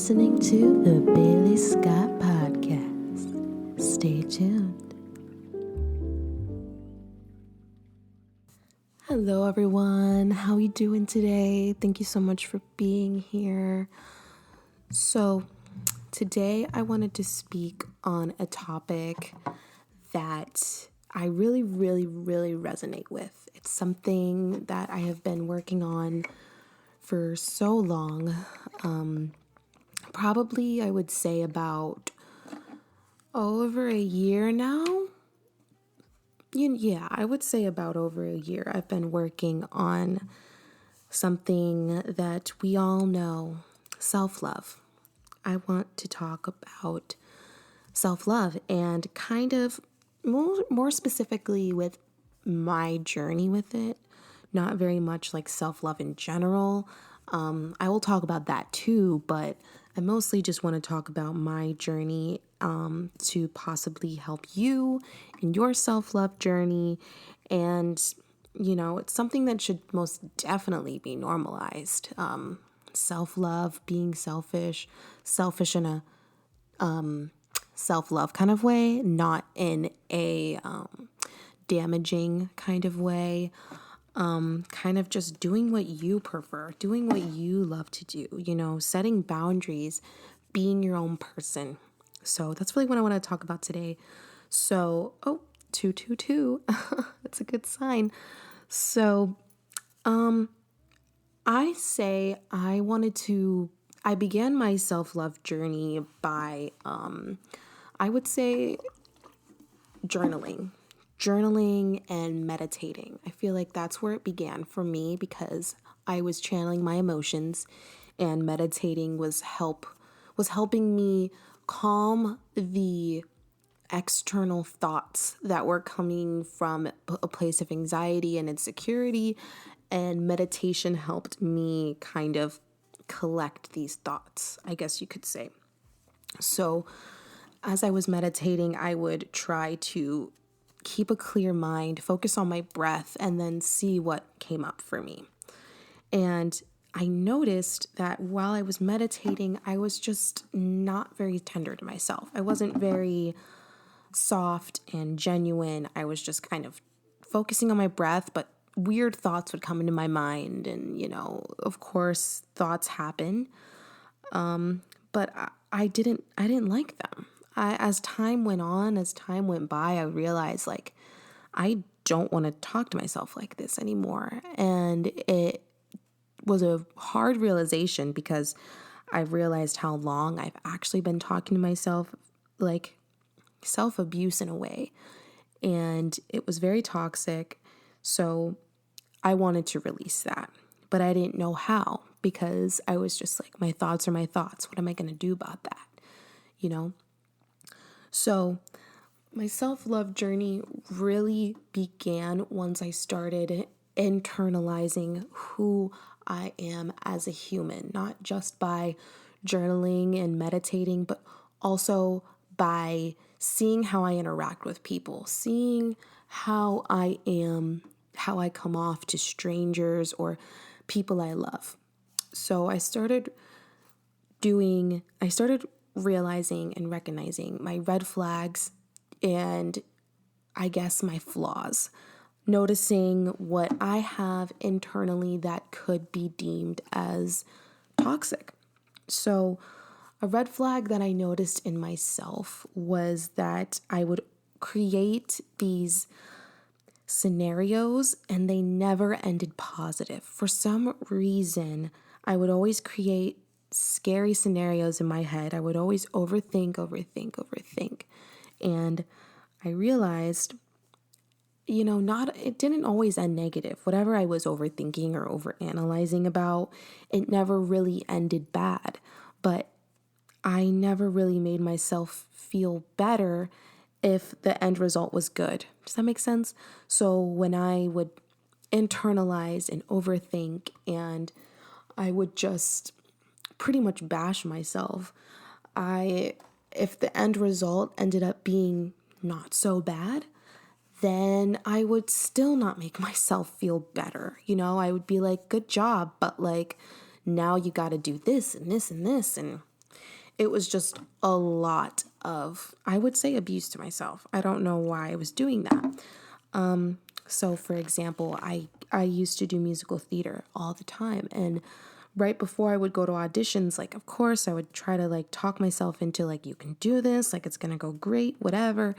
listening to the Bailey Scott Podcast. Stay tuned. Hello, everyone. How are you doing today? Thank you so much for being here. So, today I wanted to speak on a topic that I really resonate with. It's something that I have been working on for so long. Probably I would say about over a year now. Yeah, I would say about over a year. I've been working on something that we all know, self-love. I want to talk about self-love and kind of more specifically with my journey with it, not very much like self-love in general. I will talk about that too, but I mostly just want to talk about my journey to possibly help you in your self-love journey. And, it's something that should most definitely be normalized. Self-love, being selfish in a self-love kind of way, not in a damaging kind of way. Kind of just doing what you prefer, doing what you love to do, setting boundaries, being your own person. So that's really what I want to talk about today. So, 222, that's a good sign. So, I began my self-love journey by, I would say journaling and meditating. I feel like that's where it began for me because I was channeling my emotions and meditating was helping me calm the external thoughts that were coming from a place of anxiety and insecurity, and meditation helped me kind of collect these thoughts, I guess you could say. So as I was meditating, I would try to keep a clear mind, focus on my breath, and then see what came up for me. And I noticed that while I was meditating, I was just not very tender to myself. I wasn't very soft and genuine. I was just kind of focusing on my breath, but weird thoughts would come into my mind. And, of course, thoughts happen. But I didn't like them. As time went by, I realized I don't want to talk to myself like this anymore. And it was a hard realization because I realized how long I've actually been talking to myself, like self-abuse in a way. And it was very toxic. So I wanted to release that, but I didn't know how because I was just like, my thoughts are my thoughts. What am I going to do about that? So my self-love journey really began once I started internalizing who I am as a human, not just by journaling and meditating, but also by seeing how I interact with people, seeing how I am, how I come off to strangers or people I love. So I started realizing and recognizing my red flags and I guess my flaws, noticing what I have internally that could be deemed as toxic. So a red flag that I noticed in myself was that I would create these scenarios and they never ended positive. For some reason, I would always create scary scenarios in my head. I would always overthink. And I realized, it didn't always end negative. Whatever I was overthinking or overanalyzing about, it never really ended bad. But I never really made myself feel better if the end result was good. Does that make sense? So when I would internalize and overthink and I would just pretty much bash myself, if the end result ended up being not so bad, then I would still not make myself feel better. I would be like, good job, but now you got to do this and this and this. And it was just a lot of, I would say, abuse to myself. I don't know why I was doing that. So for example, I used to do musical theater all the time, and right before I would go to auditions, like of course I would try to like talk myself into like, you can do this, like it's going to go great, whatever.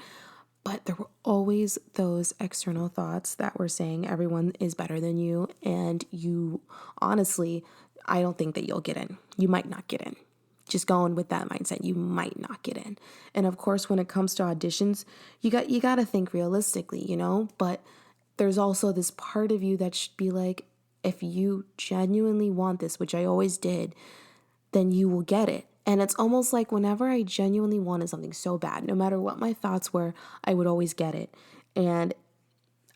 But there were always those external thoughts that were saying everyone is better than you, and you honestly, I don't think that you'll get in. You might not get in. Just going with that mindset, you might not get in. And of course, when it comes to auditions, you got to think realistically, but there's also this part of you that should be like, if you genuinely want this, which I always did, then you will get it. And it's almost like whenever I genuinely wanted something so bad, no matter what my thoughts were, I would always get it. And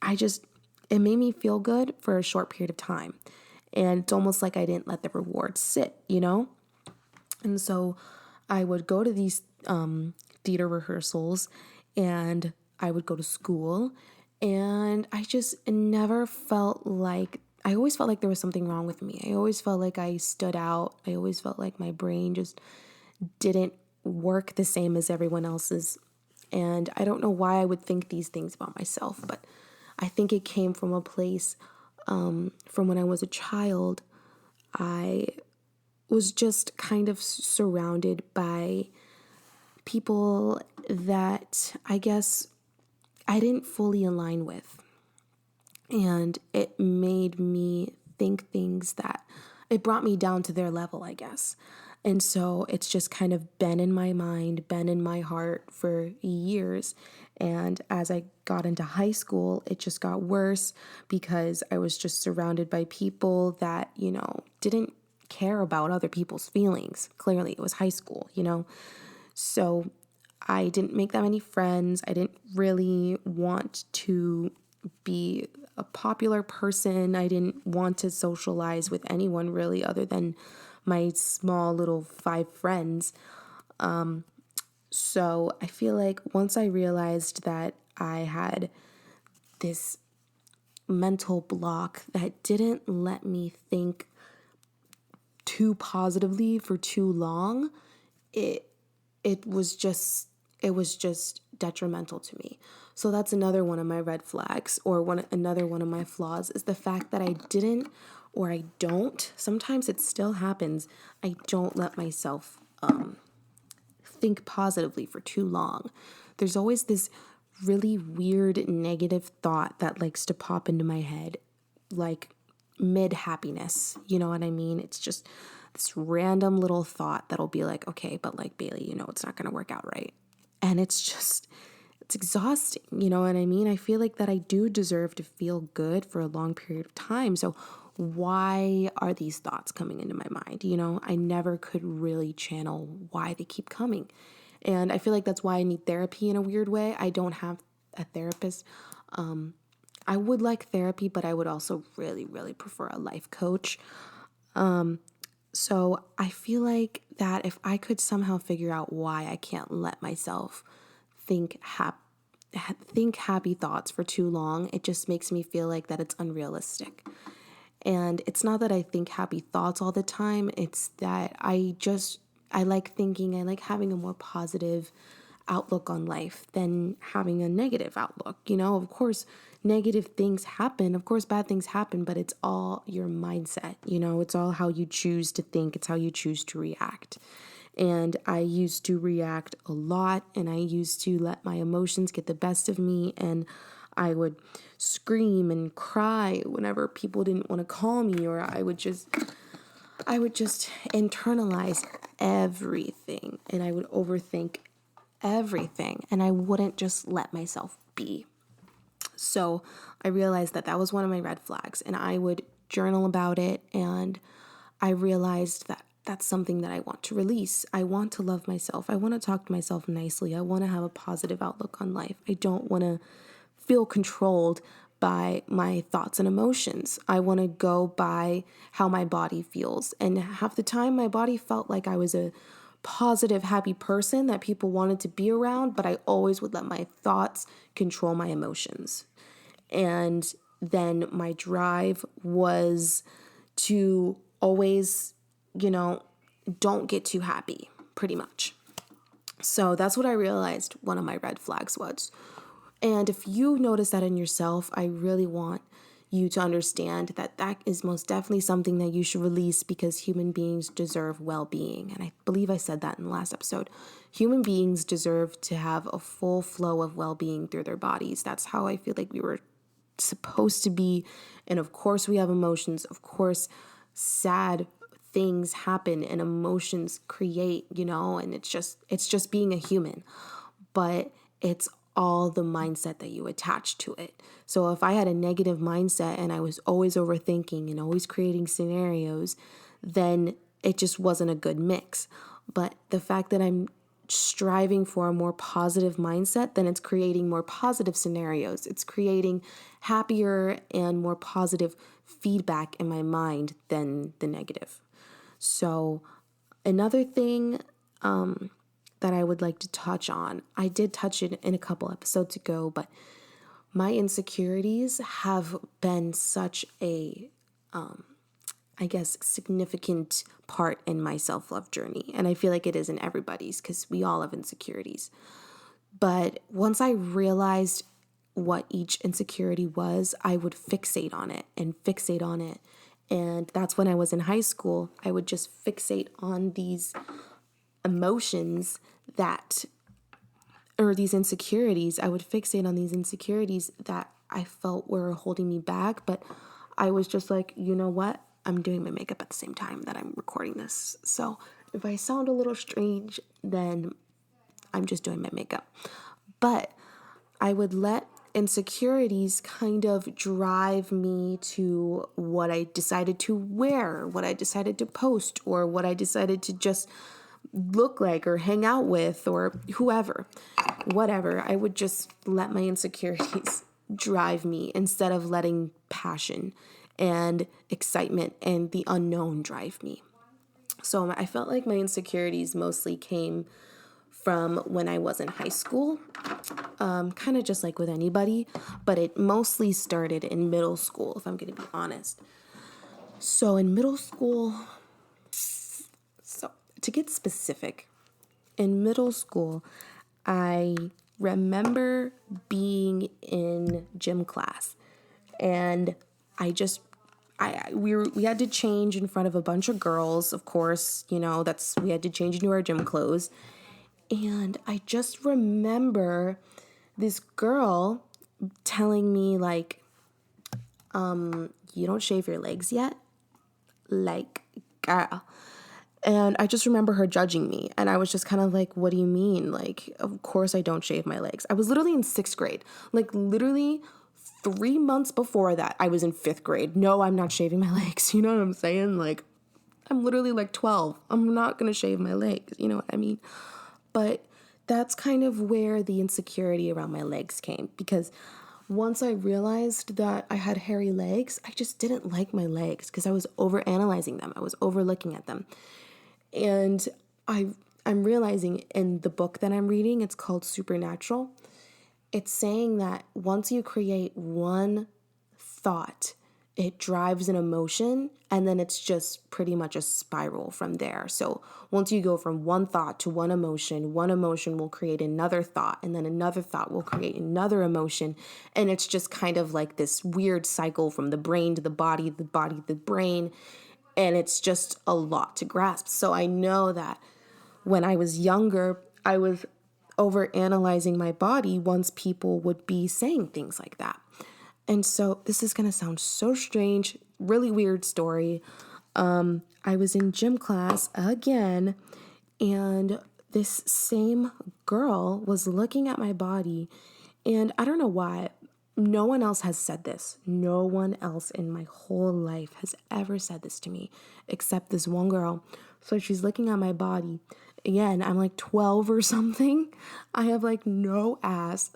it made me feel good for a short period of time. And it's almost like I didn't let the reward sit. And so I would go to these theater rehearsals, and I would go to school, and I just never felt like, I always felt like there was something wrong with me. I always felt like I stood out. I always felt like my brain just didn't work the same as everyone else's. And I don't know why I would think these things about myself, but I think it came from a place from when I was a child. I was just kind of surrounded by people that I guess I didn't fully align with. And it made me think things that it brought me down to their level, I guess. And so it's just kind of been in my mind, been in my heart for years. And as I got into high school, it just got worse because I was just surrounded by people that, didn't care about other people's feelings. Clearly, it was high school. So I didn't make that many friends. I didn't really want to be a popular person. I didn't want to socialize with anyone really other than my small little 5 friends. So I feel like once I realized that I had this mental block that didn't let me think too positively for too long, it was just detrimental to me. So that's another one of my red flags, or another one of my flaws, is the fact that I didn't, or I don't, sometimes it still happens, I don't let myself think positively for too long. There's always this really weird negative thought that likes to pop into my head, like mid happiness. You know what I mean? It's just this random little thought that'll be like, okay, but like Bailey, it's not going to work out right. And it's exhausting. You know what I mean? I feel like that I do deserve to feel good for a long period of time. So why are these thoughts coming into my mind? I never could really channel why they keep coming. And I feel like that's why I need therapy in a weird way. I don't have a therapist. I would like therapy, but I would also really, really prefer a life coach. So I feel like that if I could somehow figure out why I can't let myself think happy thoughts for too long, it just makes me feel like that it's unrealistic. And it's not that I think happy thoughts all the time. It's that I like having a more positive outlook on life than having a negative outlook. Of course, negative things happen. Of course, bad things happen, but it's all your mindset. It's all how you choose to think. It's how you choose to react. And I used to react a lot, and I used to let my emotions get the best of me, and I would scream and cry whenever people didn't want to call me, or I would just internalize everything, and I would overthink everything, and I wouldn't just let myself be. So I realized that was one of my red flags, and I would journal about it, and I realized that that's something that I want to release. I want to love myself. I want to talk to myself nicely. I want to have a positive outlook on life. I don't want to feel controlled by my thoughts and emotions. I want to go by how my body feels. And half the time, my body felt like I was a positive, happy person that people wanted to be around, but I always would let my thoughts control my emotions. And then my drive was to always, don't get too happy, pretty much. So that's what I realized one of my red flags was. And if you notice that in yourself, I really want you to understand that that is most definitely something that you should release, because human beings deserve well-being. And I believe I said that in the last episode. Human beings deserve to have a full flow of well-being through their bodies. That's how I feel like we were supposed to be. And of course we have emotions. Of course, sad things happen and emotions create, and it's just being a human. But it's all the mindset that you attach to it. So if I had a negative mindset and I was always overthinking and always creating scenarios, then it just wasn't a good mix. But the fact that I'm striving for a more positive mindset, then it's creating more positive scenarios. It's creating happier and more positive feedback in my mind than the negative. So another thing that I would like to touch on, I did touch it in a couple episodes ago, but my insecurities have been such a, significant part in my self-love journey. And I feel like it is in everybody's, because we all have insecurities. But once I realized what each insecurity was, I would fixate on it and fixate on it. And that's when I was in high school. I would just fixate on these emotions or these insecurities. I would fixate on these insecurities that I felt were holding me back. But I was just like, you know what? I'm doing my makeup at the same time that I'm recording this. So if I sound a little strange, then I'm just doing my makeup. But I would let insecurities kind of drive me to what I decided to wear, what I decided to post, or what I decided to just look like or hang out with, or whatever. I would just let my insecurities drive me instead of letting passion and excitement and the unknown drive me. So I felt like my insecurities mostly came from when I was in high school, kind of just like with anybody, but it mostly started in middle school, if I'm going to be honest. So in middle school, to get specific, in middle school, I remember being in gym class, and we had to change in front of a bunch of girls. Of course, we had to change into our gym clothes. And I just remember this girl telling me, like, you don't shave your legs yet? Like, girl. And I just remember her judging me. And I was just kind of like, what do you mean? Like, of course I don't shave my legs. I was literally in 6th grade. Like, literally 3 months before that, I was in 5th grade. No, I'm not shaving my legs. You know what I'm saying? Like, I'm literally like 12. I'm not going to shave my legs. You know what I mean? But that's kind of where the insecurity around my legs came, because once I realized that I had hairy legs, I just didn't like my legs because I was overanalyzing them. I was overlooking at them. And I'm realizing in the book that I'm reading, it's called Supernatural. It's saying that once you create one thought, it drives an emotion, and then it's just pretty much a spiral from there. So once you go from one thought to one emotion will create another thought, and then another thought will create another emotion. And it's just kind of like this weird cycle from the brain to the body, the body to the brain. And it's just a lot to grasp. So I know that when I was younger, I was overanalyzing my body once people would be saying things like that. And so this is going to sound so strange, really weird story. I was in gym class again, and this same girl was looking at my body, and I don't know why. No one else has said this. No one else in my whole life has ever said this to me except this one girl. So she's looking at my body. Again, I'm like 12 or something. I have like no ass.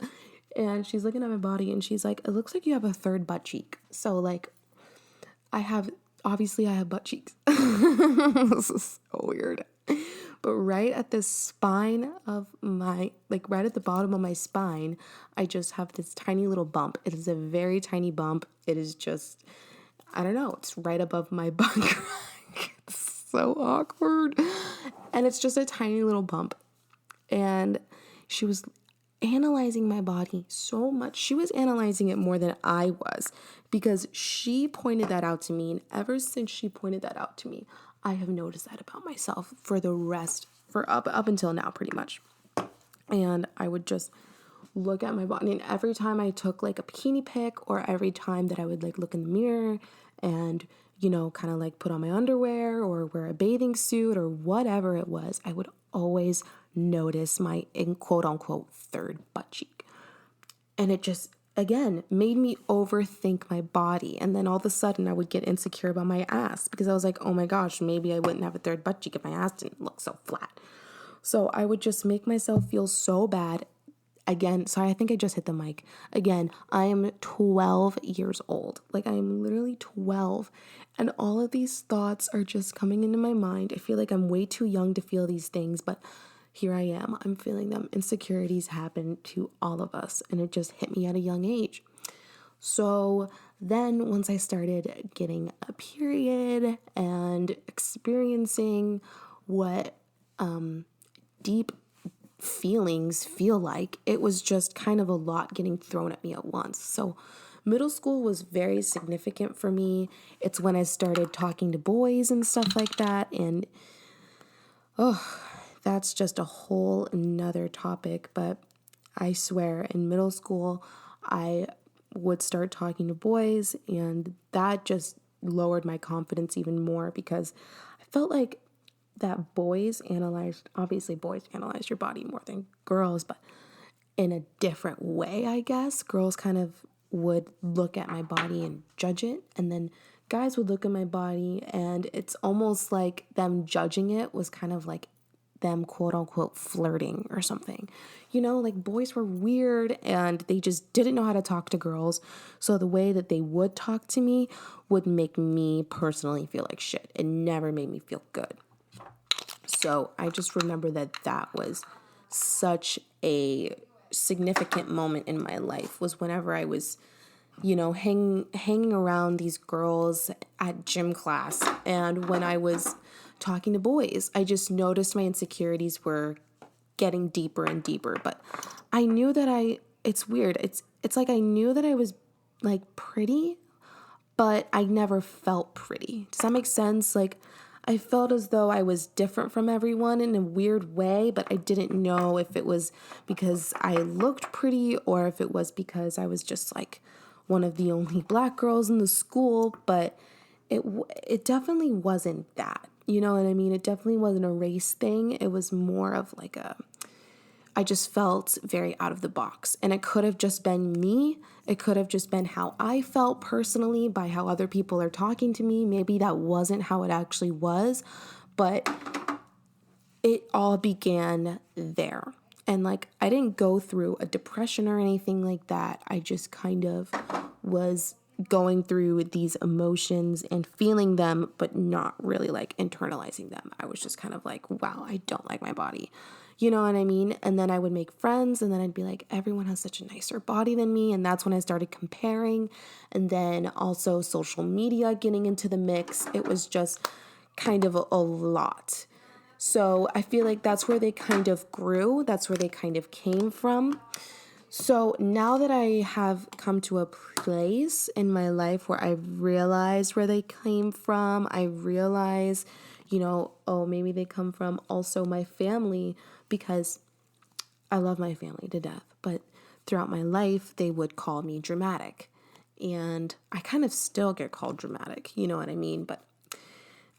And she's looking at my body and she's like, it looks like you have a third butt cheek. So like, I have butt cheeks. This is so weird. But right at the spine of right at the bottom of my spine, I just have this tiny little bump. It is a very tiny bump. It is just, I don't know, it's right above my butt crack. It's so awkward. And it's just a tiny little bump. And she was analyzing my body so much. She was analyzing it more than I was because she pointed that out to me. And ever since she pointed that out to me, I have noticed that about myself for up until now, pretty much. And I would just look at my body, and every time I took like a bikini pic, or every time that I would like look in the mirror and, kind of like put on my underwear or wear a bathing suit or whatever it was, I would always notice my quote unquote third butt cheek. And it just, again, made me overthink my body. And then all of a sudden I would get insecure about my ass because I was like, oh my gosh, maybe I wouldn't have a third butt cheek if my ass didn't look so flat. So I would just make myself feel so bad. Again, sorry, I think I just hit the mic. Again, I am 12 years old. Like, I am literally 12. And all of these thoughts are just coming into my mind. I feel like I'm way too young to feel these things, but here I am. I'm feeling them. Insecurities happen to all of us, and it just hit me at a young age. So then once I started getting a period and experiencing what deep feelings feel like, it was just kind of a lot getting thrown at me at once. So middle school was very significant for me. It's when I started talking to boys and stuff like that. And that's just a whole another topic. But I swear, in middle school, I would start talking to boys, and that just lowered my confidence even more because I felt like that boys analyze your body more than girls, but in a different way, I guess. Girls kind of would look at my body and judge it, and then guys would look at my body, and it's almost like them judging it was kind of like them quote unquote flirting or something. Like boys were weird and they just didn't know how to talk to girls. So the way that they would talk to me would make me personally feel like shit. It never made me feel good. So I just remember that was such a significant moment in my life, was whenever I was, hanging around these girls at gym class. And when I was talking to boys, I just noticed my insecurities were getting deeper and deeper. But I knew that it's weird. It's like I knew that I was like pretty, but I never felt pretty. Does that make sense? Like, I felt as though I was different from everyone in a weird way, but I didn't know if it was because I looked pretty or if it was because I was just like one of the only black girls in the school. But it definitely wasn't that. You know what I mean? It definitely wasn't a race thing. It was more of like I just felt very out of the box. And it could have just been me. It could have just been how I felt personally by how other people are talking to me. Maybe that wasn't how it actually was, but it all began there. And like, I didn't go through a depression or anything like that. I just kind of was going through these emotions and feeling them, but not really like internalizing them. I was just kind of like, wow, I don't like my body. You know what I mean? And then I would make friends, and then I'd be like, everyone has such a nicer body than me. And that's when I started comparing. And then also social media getting into the mix. It was just kind of a lot. So I feel like that's where they kind of grew. That's where they kind of came from. So now that I have come to a place in my life where I've realized where they came from, I realize, maybe they come from also my family, because I love my family to death. But throughout my life, they would call me dramatic. And I kind of still get called dramatic, you know what I mean? But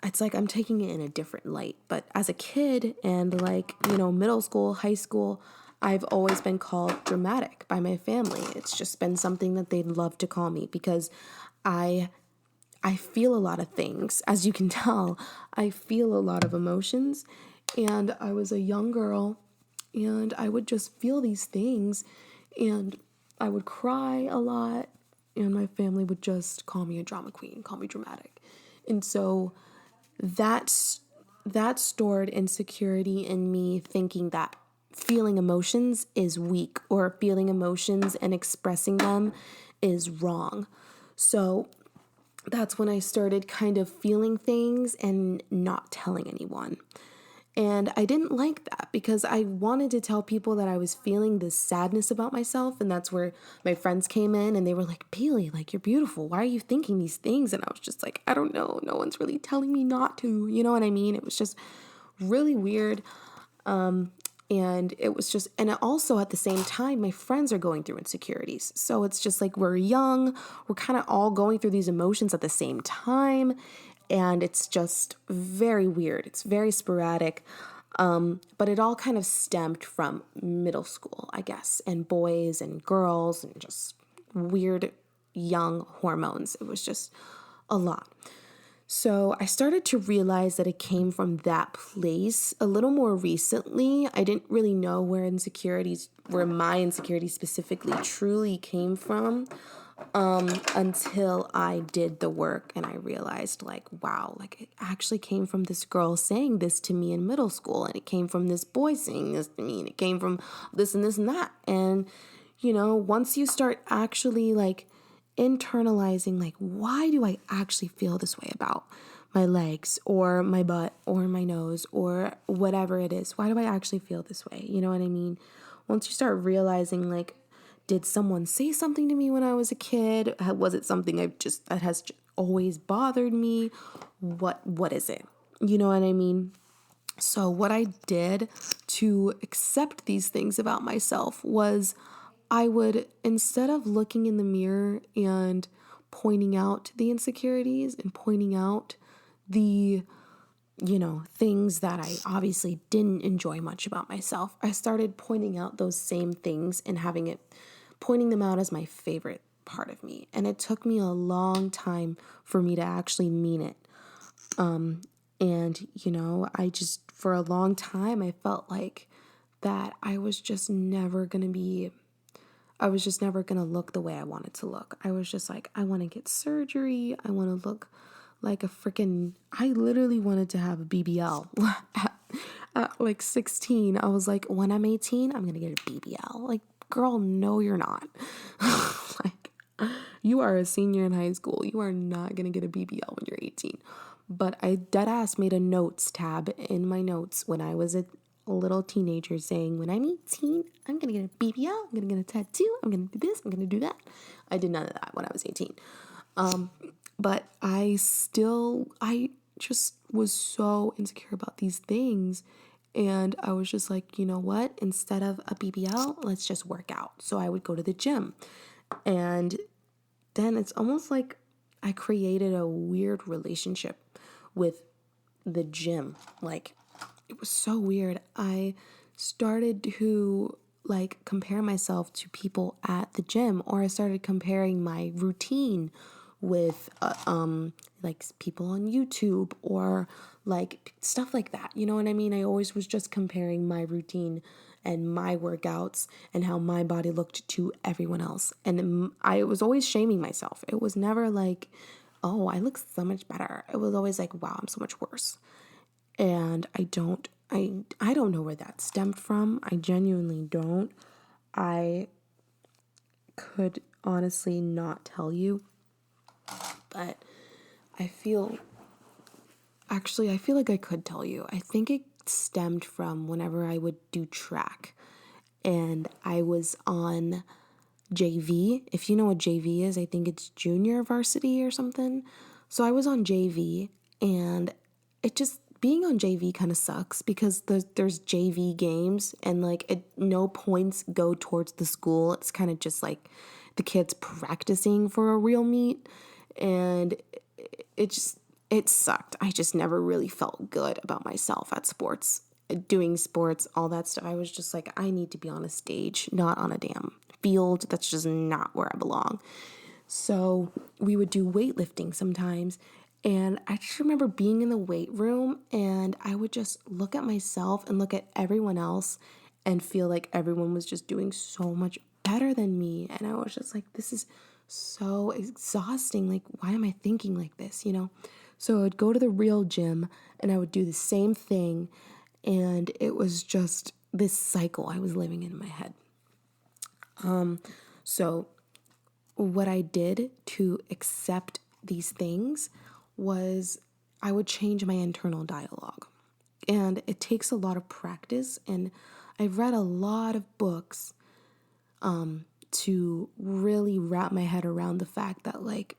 it's like I'm taking it in a different light. But as a kid and middle school, high school, I've always been called dramatic by my family. It's just been something that they'd love to call me because I feel a lot of things. As you can tell, I feel a lot of emotions. And I was a young girl, and I would just feel these things, and I would cry a lot, and my family would just call me a drama queen, call me dramatic. And so that stored insecurity in me, thinking that feeling emotions is weak, or feeling emotions and expressing them is wrong. So that's when I started kind of feeling things and not telling anyone. And I didn't like that because I wanted to tell people that I was feeling this sadness about myself. And that's where my friends came in and they were like, Bailey, like, you're beautiful. Why are you thinking these things? And I was just like, I don't know. No one's really telling me not to. You know what I mean? It was just really weird. And it was just, and also at the same time, my friends are going through insecurities. So it's just like we're young, we're kind of all going through these emotions at the same time. And it's just very weird. It's very sporadic. But it all kind of stemmed from middle school, I guess, and boys and girls and just weird young hormones. It was just a lot. So I started to realize that it came from that place a little more recently. I didn't really know where my insecurities specifically truly came from, until I did the work and I realized, like, wow, like it actually came from this girl saying this to me in middle school, and it came from this boy saying this to me, and it came from this and this and that. And, once you start actually like internalizing, like, why do I actually feel this way about my legs or my butt or my nose or whatever it is? Why do I actually feel this way? You know what I mean? Once you start realizing, like, did someone say something to me when I was a kid? Was it something that has always bothered me? What is it? You know what I mean? So what I did to accept these things about myself was I would, instead of looking in the mirror and pointing out the insecurities and pointing out the, things that I obviously didn't enjoy much about myself, I started pointing out those same things and pointing them out as my favorite part of me. And it took me a long time for me to actually mean it. And, for a long time, I felt like that I was just never going to look the way I wanted to look. I was just like, I want to get surgery. I want to look like I literally wanted to have a BBL at like 16. I was like, when I'm 18, I'm going to get a BBL. Like, girl, no, you're not. Like, you are a senior in high school. You are not going to get a BBL when you're 18. But I deadass made a notes tab in my notes when I was a little teenager saying, when I'm 18, I'm going to get a BBL, I'm going to get a tattoo, I'm going to do this, I'm going to do that. I did none of that when I was 18. But I just was so insecure about these things. And I was just like, you know what? Instead of a BBL, let's just work out. So I would go to the gym. And then it's almost like I created a weird relationship with the gym. Like, it was so weird. I started to like compare myself to people at the gym, or I started comparing my routine with like people on YouTube or like stuff like that. You know what I mean? I always was just comparing my routine and my workouts and how my body looked to everyone else. And I was always shaming myself. It was never like, oh, I look so much better. It was always like, wow, I'm so much worse. And I don't know where that stemmed from. I genuinely don't. I could honestly not tell you. But I feel like I could tell you. I think it stemmed from whenever I would do track and I was on JV. If you know what JV is, I think it's junior varsity or something. So I was on JV, and being on JV kind of sucks because there's JV games and like no points go towards the school. It's kind of just like the kids practicing for a real meet, and it sucked. I just never really felt good about myself at sports, doing sports, all that stuff. I was just like, I need to be on a stage, not on a damn field. That's just not where I belong. So we would do weightlifting sometimes. And I just remember being in the weight room and I would just look at myself and look at everyone else and feel like everyone was just doing so much better than me. And I was just like, this is so exhausting. Like, why am I thinking like this, So I would go to the real gym and I would do the same thing. And it was just this cycle I was living in my head. So what I did to accept these things was I would change my internal dialogue. And it takes a lot of practice. And I've read a lot of books to really wrap my head around the fact that, like,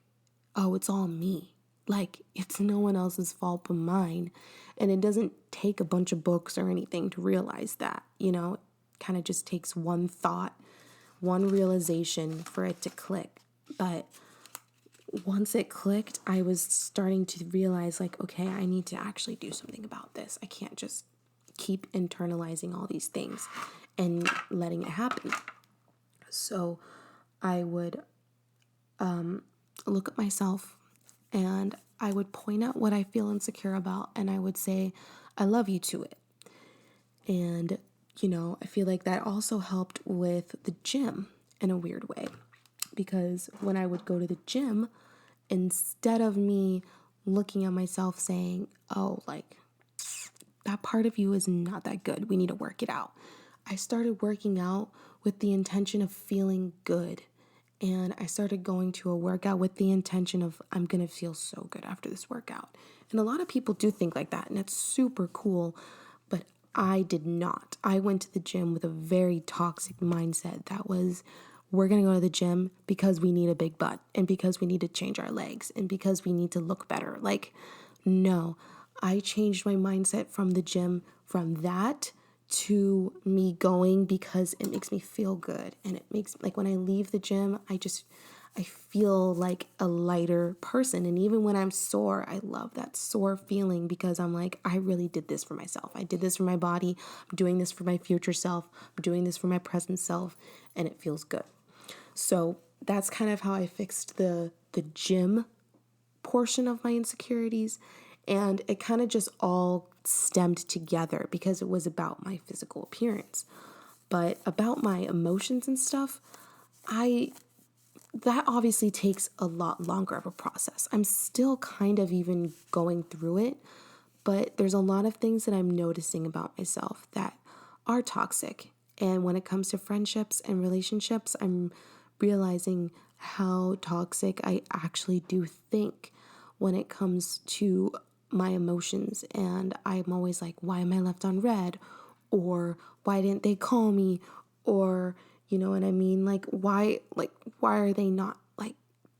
oh, it's all me. Like, it's no one else's fault but mine. And it doesn't take a bunch of books or anything to realize that, it kind of just takes one thought, one realization for it to click. But once it clicked, I was starting to realize, like, okay, I need to actually do something about this. I can't just keep internalizing all these things and letting it happen. So I would look at myself and I would point out what I feel insecure about, and I would say, I love you to it. And, I feel like that also helped with the gym in a weird way, because when I would go to the gym, instead of me looking at myself saying, oh, like, that part of you is not that good, we need to work it out, I started working out with the intention of feeling good. And I started going to a workout with the intention of, I'm going to feel so good after this workout. And a lot of people do think like that, and it's super cool. But I did not. I went to the gym with a very toxic mindset that was, we're going to go to the gym because we need a big butt and because we need to change our legs and because we need to look better. Like, no, I changed my mindset from the gym from that to me going because it makes me feel good. And it makes, like, when I leave the gym, I feel like a lighter person. And even when I'm sore, I love that sore feeling because I'm like, I really did this for myself. I did this for my body. I'm doing this for my future self. I'm doing this for my present self. And it feels good. So that's kind of how I fixed the gym portion of my insecurities. And it kind of just all stemmed together because it was about my physical appearance. But about my emotions and stuff, that obviously takes a lot longer of a process. I'm still kind of even going through it, but there's a lot of things that I'm noticing about myself that are toxic. And when it comes to friendships and relationships, I'm realizing how toxic I actually do think when it comes to my emotions. And I'm always like, why am I left on red? Or why didn't they call me? Or, you know what I mean? Why are they not like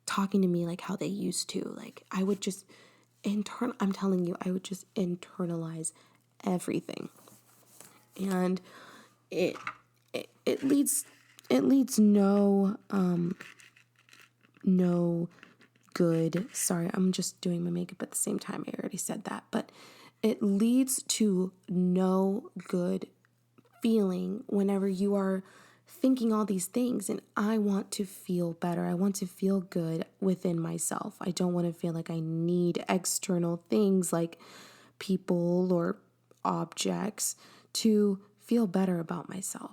talking to me like how they used to? Like, I would just I'm telling you, I would just internalize everything. And it it leads no good. Sorry, I'm just doing my makeup at the same time. I already said that, but it leads to no good feeling whenever you are thinking all these things. And I want to feel better. I want to feel good within myself. I don't want to feel like I need external things like people or objects to feel better about myself.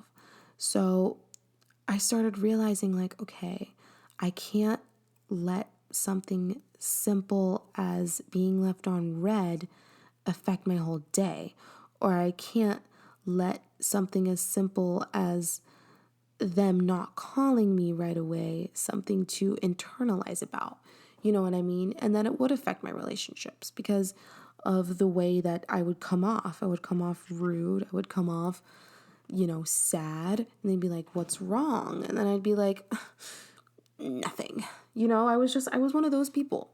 So I started realizing, like, okay, I can't let something simple as being left on red affect my whole day. Or I can't let something as simple as them not calling me right away something to internalize about. You know what I mean? And then it would affect my relationships because of the way that I would come off. I would come off rude. I would come off, sad. And they'd be like, what's wrong? And then I'd be like, nothing. I was one of those people.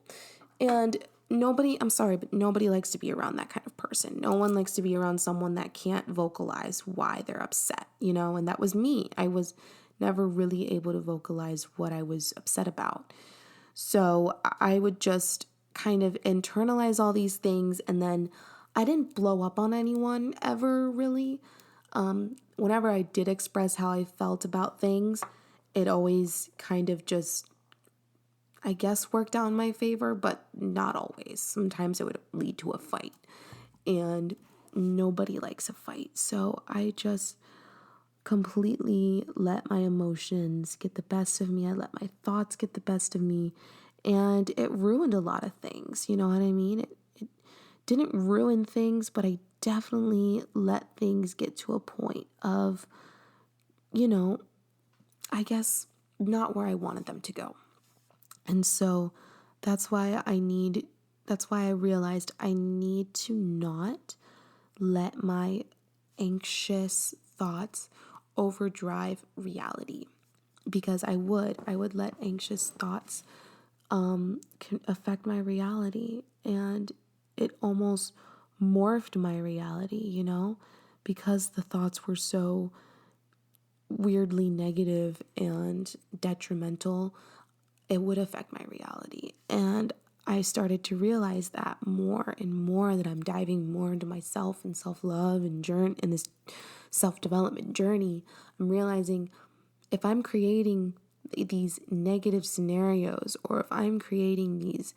And I'm sorry, but nobody likes to be around that kind of person. No one likes to be around someone that can't vocalize why they're upset, and that was me. I was never really able to vocalize what I was upset about. So I would just kind of internalize all these things, and then I didn't blow up on anyone ever, really. Whenever I did express how I felt about things, it always kind of just, I guess, worked out in my favor, but not always. Sometimes it would lead to a fight, and nobody likes a fight. So I just completely let my emotions get the best of me. I let my thoughts get the best of me, and it ruined a lot of things. You know what I mean? It didn't ruin things, but I definitely let things get to a point of, I guess, not where I wanted them to go. And so That's why I realized I need to not let my anxious thoughts overdrive reality, because I would let anxious thoughts can affect my reality, and it almost morphed my reality, because the thoughts were so weirdly negative and detrimental. It would affect my reality. And I started to realize that more and more, that I'm diving more into myself and self-love and in this self-development journey. I'm realizing if I'm creating these negative scenarios, or if I'm creating these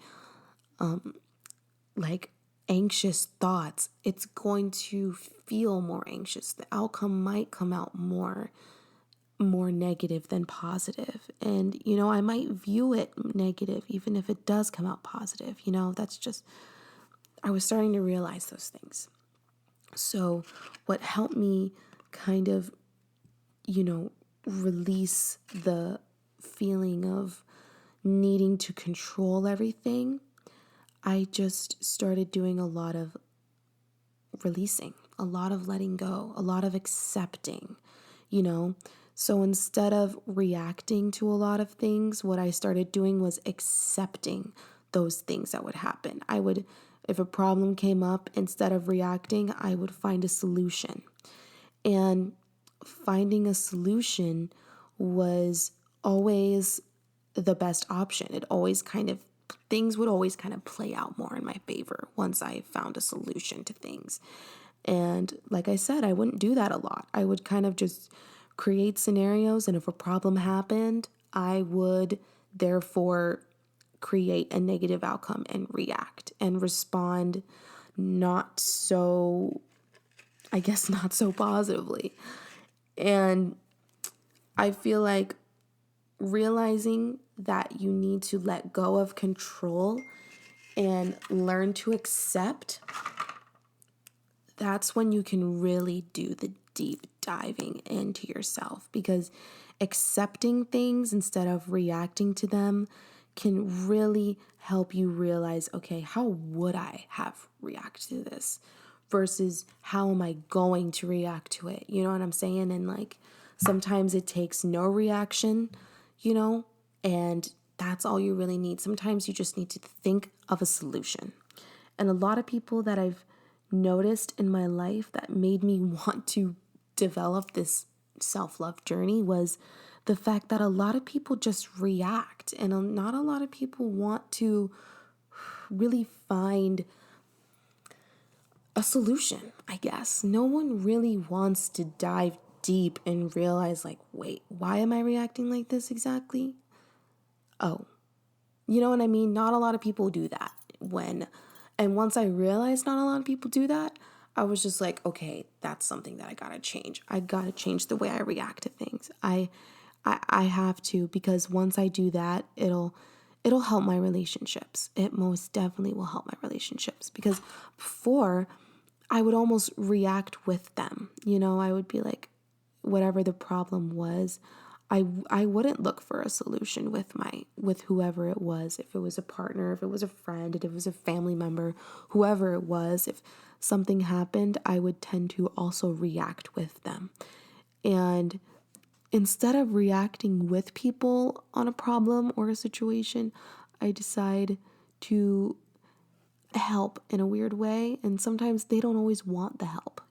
like anxious thoughts, it's going to feel more anxious. The outcome might come out more negative than positive. And, I might view it negative, even if it does come out positive. That's just, I was starting to realize those things. So, what helped me kind of, release the feeling of needing to control everything, I just started doing a lot of releasing, a lot of letting go, a lot of accepting, you know? So instead of reacting to a lot of things, what I started doing was accepting those things that would happen. If a problem came up, instead of reacting, I would find a solution. And finding a solution was always the best option. Things would always kind of play out more in my favor once I found a solution to things. And like I said, I wouldn't do that a lot. I would kind of just create scenarios, and if a problem happened, I would therefore create a negative outcome and react and respond not so positively. And I feel like realizing that you need to let go of control and learn to accept, that's when you can really do the deep diving into yourself, because accepting things instead of reacting to them can really help you realize, okay, how would I have reacted to this versus how am I going to react to it? You know what I'm saying? And like sometimes it takes no reaction, and that's all you really need. Sometimes you just need to think of a solution. And a lot of people that I've noticed in my life that made me want to develop this self-love journey was the fact that a lot of people just react, and not a lot of people want to really find a solution, I guess. No one really wants to dive deep and realize, like, wait, why am I reacting like this exactly? Oh, you know what I mean? Not a lot of people do that. And once I realized not a lot of people do that, I was just like, okay, that's something that I gotta change. I gotta change the way I react to things. I have to, because once I do that, it'll help my relationships. It most definitely will help my relationships, because before I would almost react with them. I would be like, whatever the problem was, I wouldn't look for a solution with whoever it was. If it was a partner, if it was a friend, if it was a family member, whoever it was, if something happened, I would tend to also react with them. And instead of reacting with people on a problem or a situation, I decide to help in a weird way. And sometimes they don't always want the help,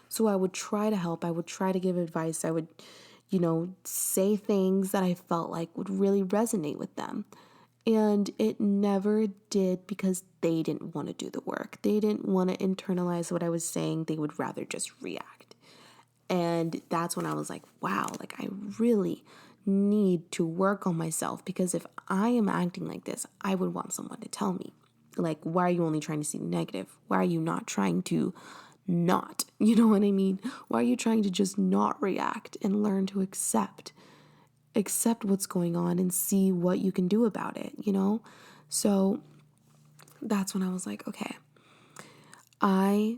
So I would try to help. I would try to give advice. I would, say things that I felt like would really resonate with them. And it never did, because they didn't want to do the work. They didn't want to internalize what I was saying. They would rather just react. And that's when I was like, wow, like I really need to work on myself, because if I am acting like this, I would want someone to tell me, like, why are you only trying to see the negative? Why are you not trying to not? You know what I mean? Why are you trying to just not react and learn to accept what's going on and see what you can do about it, So that's when I was like, okay, I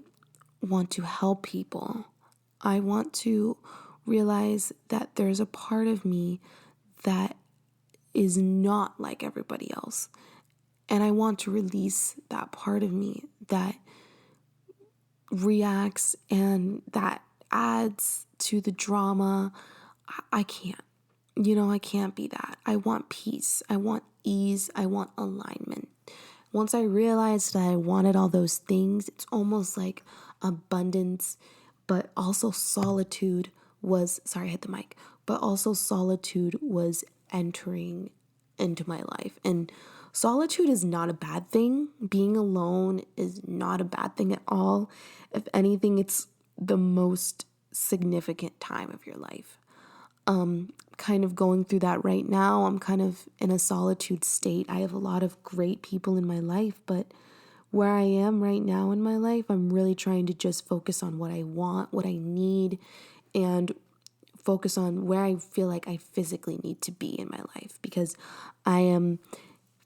want to help people. I want to realize that there's a part of me that is not like everybody else. And I want to release that part of me that reacts and that adds to the drama. I can't. I can't be that. I want peace. I want ease. I want alignment. Once I realized that I wanted all those things, it's almost like abundance, but also solitude was, sorry, I hit the mic, but also solitude was entering into my life. And solitude is not a bad thing. Being alone is not a bad thing at all. If anything, it's the most significant time of your life. Kind of going through that right now. I'm kind of in a solitude state. I have a lot of great people in my life, but where I am right now in my life, I'm really trying to just focus on what I want, what I need, and focus on where I feel like I physically need to be in my life, because I am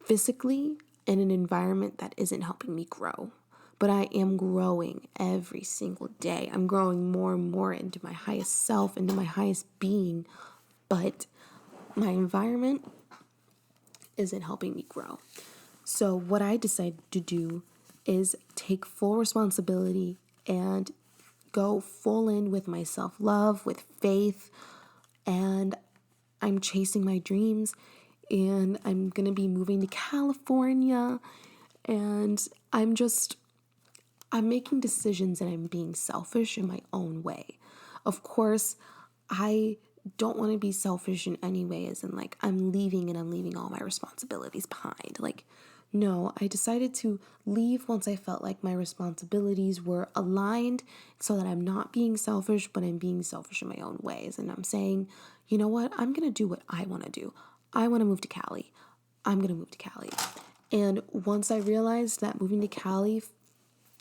physically in an environment that isn't helping me grow. But I am growing every single day. I'm growing more and more into my highest self, into my highest being. But my environment isn't helping me grow. So what I decided to do is take full responsibility and go full in with my self-love, with faith, and I'm chasing my dreams, and I'm going to be moving to California, and I'm making decisions and I'm being selfish in my own way. Of course, I don't want to be selfish in any way, as in like I'm leaving and I'm leaving all my responsibilities behind. Like, no, I decided to leave once I felt like my responsibilities were aligned so that I'm not being selfish, but I'm being selfish in my own ways. And I'm saying, you know what? I'm going to do what I want to do. I want to move to Cali. I'm going to move to Cali. And once I realized that moving to Cali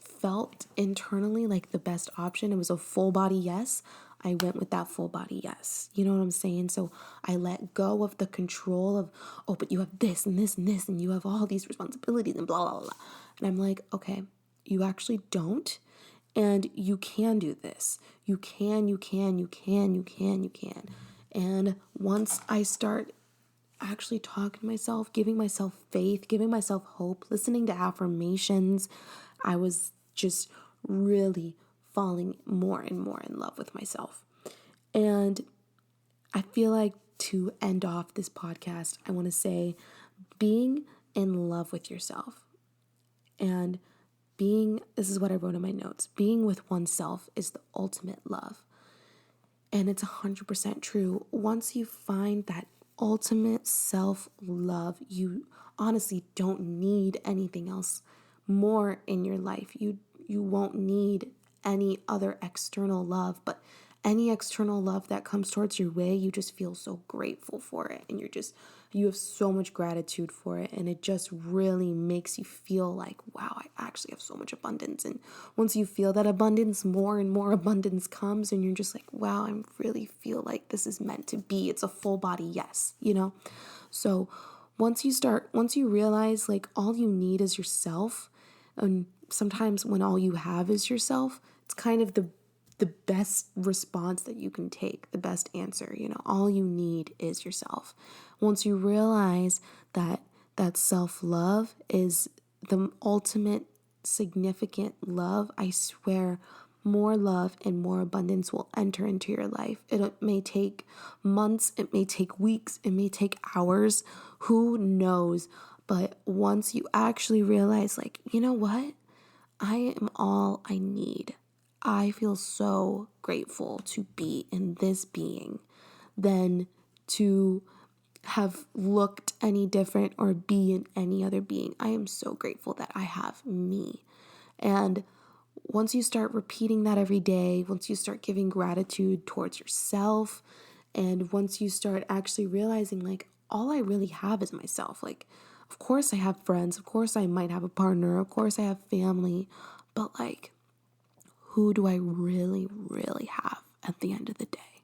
felt internally like the best option, it was a full body yes, I went with that full body yes. You know what I'm saying? So I let go of the control of, oh, but you have this and this and this, and you have all these responsibilities and blah, blah, blah. And I'm like, okay, you actually don't. And you can do this. You can. And once I start actually talking to myself, giving myself faith, giving myself hope, listening to affirmations, I was just really falling more and more in love with myself. And I feel like to end off this podcast, I want to say being in love with yourself and this is what I wrote in my notes, being with oneself is the ultimate love. And it's 100% true. Once you find that ultimate self-love, you honestly don't need anything else more in your life. You won't need any other external love, but any external love that comes towards your way, you just feel so grateful for it, and you have so much gratitude for it, and it just really makes you feel like, wow, I actually have so much abundance. And once you feel that abundance, more and more abundance comes, and you're just like, wow, I really feel like this is meant to be. It's a full body yes, So once you realize like all you need is yourself, and sometimes when all you have is yourself, it's kind of the best response that you can take, the best answer. All you need is yourself. Once you realize that self-love is the ultimate significant love, I swear more love and more abundance will enter into your life. It may take months, it may take weeks, it may take hours, who knows? But once you actually realize, like, you know what? I am all I need. I feel so grateful to be in this being than to have looked any different or be in any other being. I am so grateful that I have me. And once you start repeating that every day, once you start giving gratitude towards yourself, and once you start actually realizing like all I really have is myself. Like, of course I have friends, of course I might have a partner, of course I have family, but like, who do I really, really have at the end of the day?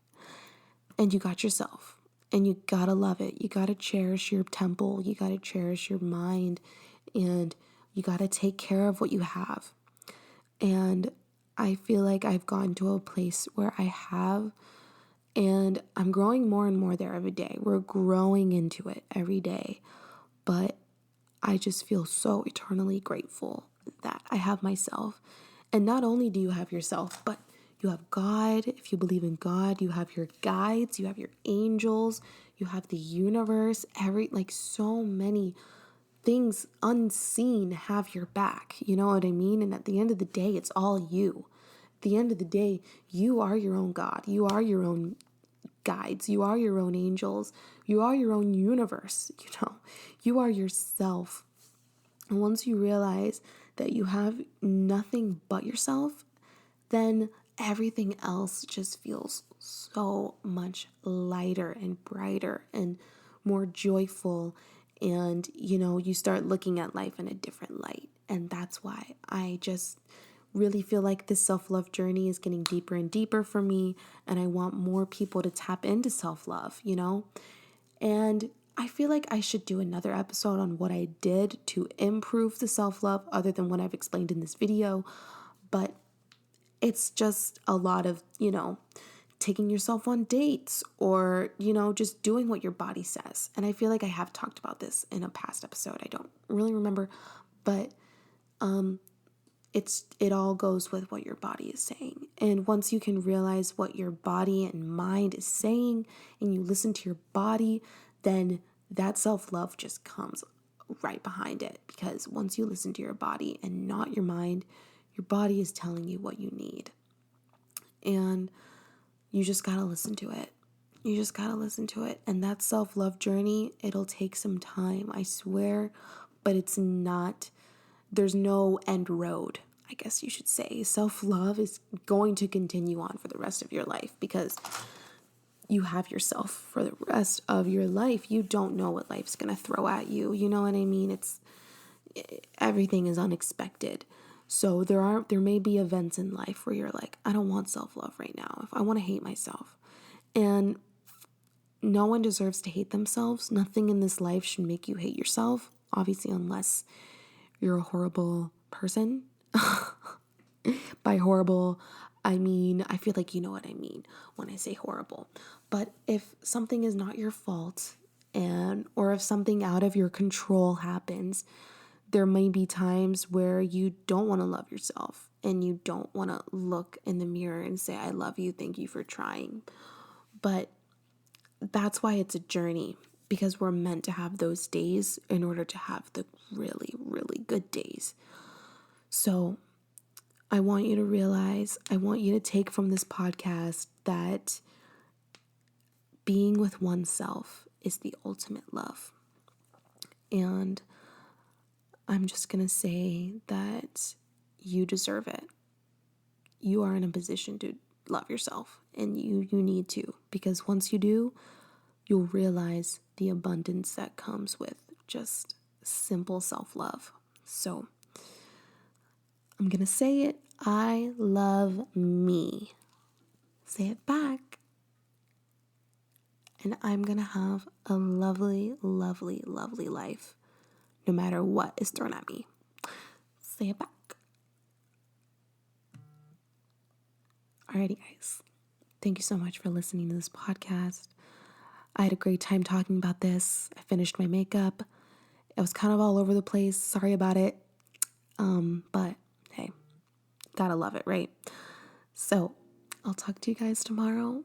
And you got yourself, and you gotta love it. You gotta cherish your temple, you gotta cherish your mind, and you gotta take care of what you have. And I feel like I've gotten to a place where I have, and I'm growing more and more there every day. We're growing into it every day. But I just feel so eternally grateful that I have myself. And not only do you have yourself, but you have God. If you believe in God, you have your guides, you have your angels, you have the universe, so many things unseen have your back. You know what I mean? And at the end of the day, it's all you. At the end of the day, you are your own God. You are your own guides. You are your own angels. You are your own universe. You are yourself. And once you realize that you have nothing but yourself, then everything else just feels so much lighter and brighter and more joyful. And, you start looking at life in a different light. And that's why I just really feel like this self-love journey is getting deeper and deeper for me. And I want more people to tap into self-love, And I feel like I should do another episode on what I did to improve the self-love other than what I've explained in this video. But it's just a lot of, taking yourself on dates or, just doing what your body says. And I feel like I have talked about this in a past episode. I don't really remember, but it all goes with what your body is saying. And once you can realize what your body and mind is saying and you listen to your body, then that self-love just comes right behind it. Because once you listen to your body and not your mind, your body is telling you what you need. And you just got to listen to it. You just got to listen to it. And that self-love journey, it'll take some time, I swear, but there's no end road, I guess you should say. Self-love is going to continue on for the rest of your life because you have yourself for the rest of your life. You don't know what life's going to throw at you. You know what I mean? Everything is unexpected. So there may be events in life where you're like, I don't want self-love right now. If I want to hate myself. And no one deserves to hate themselves. Nothing in this life should make you hate yourself. Obviously, unless you're a horrible person. By horrible, I mean, I feel like you know what I mean when I say horrible. But if something is not your fault or if something out of your control happens, there may be times where you don't want to love yourself and you don't want to look in the mirror and say, I love you, thank you for trying. But that's why it's a journey, because we're meant to have those days in order to have the really, really good days. So I want you to take from this podcast that being with oneself is the ultimate love. And I'm just going to say that you deserve it. You are in a position to love yourself, and you need to, because once you do, you'll realize the abundance that comes with just simple self-love. So I'm going to say it. I love me. Say it back. And I'm going to have a lovely, lovely, lovely life, no matter what is thrown at me. Say it back. Alrighty, guys. Thank you so much for listening to this podcast. I had a great time talking about this. I finished my makeup. It was kind of all over the place. Sorry about it. But hey, gotta love it, right? So I'll talk to you guys tomorrow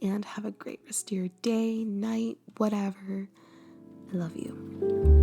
and have a great rest of your day, night, whatever. I love you.